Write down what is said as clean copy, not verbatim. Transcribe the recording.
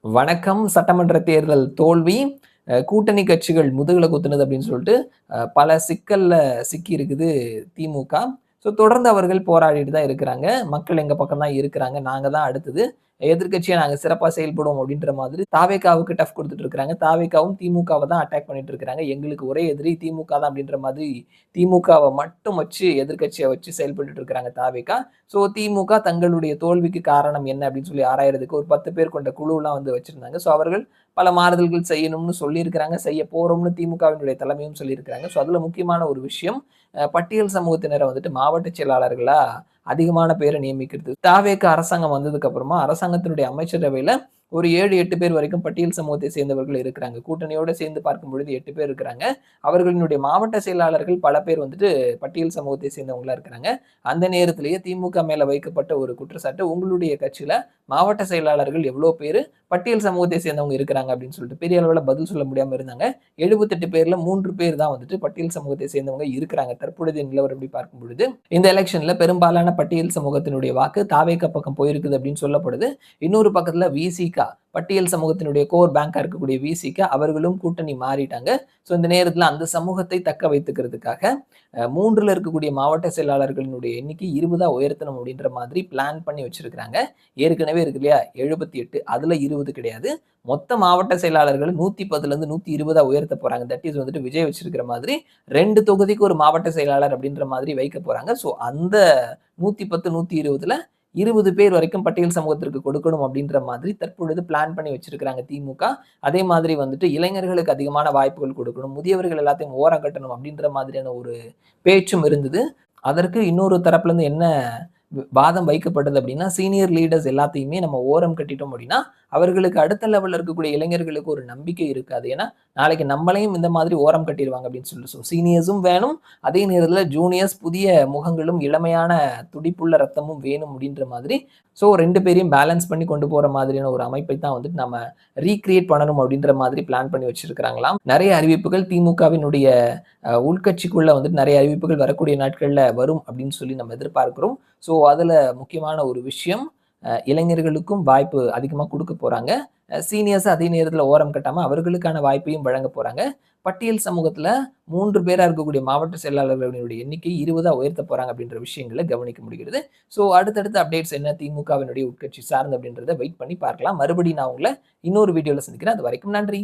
வணக்கம். சட்டமன்ற தேர்தல் தோல்வி. கூட்டணி கட்சிகள் முதுகுல குத்துனது அப்படின்னு சொல்லிட்டு, பல சிக்கல்ல சிக்கி இருக்குது திமுக. தொடர்ந்து அவர்கள் போராடிட்டு தான் இருக்கிறாங்க. மக்கள் எங்க பக்கம் தான் இருக்கிறாங்க. நாங்க தான் அடுத்தது. எதிர்க்கட்சியா நாங்க சிறப்பா செயல்படுவோம் அப்படின்ற மாதிரி தாவேகாவுக்கு டஃப் குடுத்துட்டு இருக்காங்க. தாவேகாவும் திமுகவ தான் அட்டாக் பண்ணிட்டு இருக்காங்க. எங்களுக்கு ஒரே எதிரி திமுக தான் அப்படின்ற மாதிரி திமுகவ மட்டும் வச்சு எதிர்க்கட்சியா வச்சு செயல்பட்டுட்டு இருக்காங்க தாவேகா. திமுக தங்களுடைய தோல்விக்கு காரணம் என்ன அப்படின்னு சொல்லி ஆராயறதுக்கு ஒரு 10 பேர் கொண்ட குழுலாம் வந்து வச்சிருந்தாங்க. அவர்கள் பல மாறுதல்கள் செய்யணும்னு சொல்லியிருக்கிறாங்க. செய்ய போறோம்னு திமுகவினுடைய தலைமையும் சொல்லியிருக்கிறாங்க. அதுல முக்கியமான ஒரு விஷயம், பட்டியல் சமூகத்தினரை வந்துட்டு மாவட்ட செயலாளர்களா அதிகமான பேரை நியமிக்கிறது. தாவேகா அரசாங்கம் வந்ததுக்கு அப்புறமா அரசாங்கத்தினுடைய அமைச்சரவையில ஒரு 7, 8 பேர் வரைக்கும் பட்டியல் சமூகத்தை சேர்ந்தவர்கள் இருக்கிறாங்க. கூட்டணியோட சேர்ந்து பார்க்கும் பொழுது 8 பேர் இருக்கிறாங்க. அவர்களினுடைய மாவட்ட செயலாளர்கள் பல பேர் வந்துட்டு பட்டியல் சமூகத்தை சேர்ந்தவங்களா இருக்கிறாங்க. அந்த நேரத்திலேயே திமுக மேல வைக்கப்பட்ட ஒரு குற்றச்சாட்டு, உங்களுடைய கட்சியில மாவட்ட செயலாளர்கள் எவ்வளோ பேரு பட்டியல் சமூகத்தை சேர்ந்தவங்க இருக்கிறாங்க அப்படின்னு சொல்லிட்டு பெரிய அளவுல பதில் சொல்ல முடியாம இருந்தாங்க. 78 பேர்ல 3 பேர் தான் வந்துட்டு பட்டியல் சமூகத்தை சேர்ந்தவங்க இருக்கிறாங்க. தற்பொழுதைய நிலவரப்படி பார்க்கும் பொழுது, இந்த எலெக்ஷன்ல பெரும்பாலான பட்டியல் சமூகத்தினுடைய வாக்கு தாவேகா பக்கம் போயிருக்குது அப்படின்னு சொல்லப்படுது. இன்னொரு பக்கத்துல விசிகா பட்டியல் சமூகத்தினுடைய கோர் பேங்கா இருக்கக்கூடிய விசிகா அவர்களும் கூட்டணி மாறிட்டாங்க. இந்த நேரத்துல அந்த சமூகத்தை தக்க வைத்துக்கிறதுக்காக 3ல இருக்கக்கூடிய மாவட்ட செயலாளர்களினுடைய எண்ணிக்கை 20ஆ உயர்த்தணும் அப்படின்ற மாதிரி பிளான் பண்ணி வச்சிருக்கிறாங்க. ஏற்கனவே இருக்கு இல்லையா 78 அதுல 20 கிடையாது. மொத்த மாவட்ட செயலாளர்கள் 110ல இருந்து 120ஆ உயர்த்த போறாங்க. தட் இஸ் வந்துட்டு விஜய் வச்சிருக்கிற மாதிரி 2 தொகுதிக்கு ஒரு மாவட்ட செயலாளர் அப்படின்ற மாதிரி வைக்க போறாங்க. அந்த 110, 120ல 20 பேர் வரைக்கும் பட்டியல் சமூகத்திற்கு கொடுக்கணும் அப்படின்ற மாதிரி தற்பொழுது பிளான் பண்ணி வச்சிருக்கிறாங்க திமுக. அதே மாதிரி வந்துட்டு இளைஞர்களுக்கு அதிகமான வாய்ப்புகள் கொடுக்கணும். முதியவர்கள் எல்லாத்தையும் ஓரங்கட்டணும் அப்படின்ற மாதிரியான ஒரு பேச்சும் இருந்தது. அதற்கு இன்னொரு தரப்புல இருந்து என்ன வாதம் வைக்கப்பட்டது அப்படின்னா, சீனியர் லீடர்ஸ் எல்லாத்தையுமே நம்ம ஓரம் கட்டிட்டோம் அப்படின்னா, அவர்களுக்கு அடுத்த லெவல்ல இருக்கக்கூடிய இளைஞர்களுக்கு ஒரு நம்பிக்கை இருக்காது. ஏன்னா, நாளைக்கு நம்மளையும் இந்த மாதிரி ஓரம் கட்டிருவாங்க அப்படின்னு சொல்லிட்டு. சீனியர்ஸும் வேணும். அதே நேரத்துல ஜூனியர்ஸ் புதிய முகங்களும், இளமையான துடிப்புள்ள ரத்தமும் வேணும் அப்படின்ற மாதிரி. 2 பேரையும் பேலன்ஸ் பண்ணி கொண்டு போற மாதிரியான ஒரு அமைப்பை தான் வந்துட்டு நம்ம ரீகிரியேட் பண்ணணும் அப்படின்ற மாதிரி பிளான் பண்ணி வச்சிருக்கிறாங்களாம். நெறைய அறிவிப்புகள் திமுகவினுடைய உள்கட்சிக்குள்ள வந்துட்டு நெறைய அறிவிப்புகள் வரக்கூடிய நாட்கள்ல வரும் அப்படின்னு சொல்லி நம்ம எதிர்பார்க்கிறோம். அதுல முக்கியமான ஒரு விஷயம், இளைஞர்களுக்கும் வாய்ப்பு அதிகமா குடுக்க போறாங்க. சீனியர்ஸ அதே நேரத்துல ஓரம் கட்டாம அவர்களுக்கான வாய்ப்பையும் வழங்க போறாங்க. பட்டியல் சமூகத்துல 3 பேரா இருக்கக்கூடிய மாவட்ட செயலாளர்களுடைய எண்ணிக்கை 20ஆ உயர்த்த போறாங்க அப்படின்ற விஷயங்கள கவனிக்க முடிகிறது. அடுத்தடுத்த அப்டேட்ஸ் என்ன திமுகவினுடைய உட்கட்சி சார்ந்து அப்படின்றத வெயிட் பண்ணி பார்க்கலாம். மறுபடியும் நான் உங்கள இன்னொரு வீடியோல சந்திக்கிறேன். அதுவரைக்கும் நன்றி.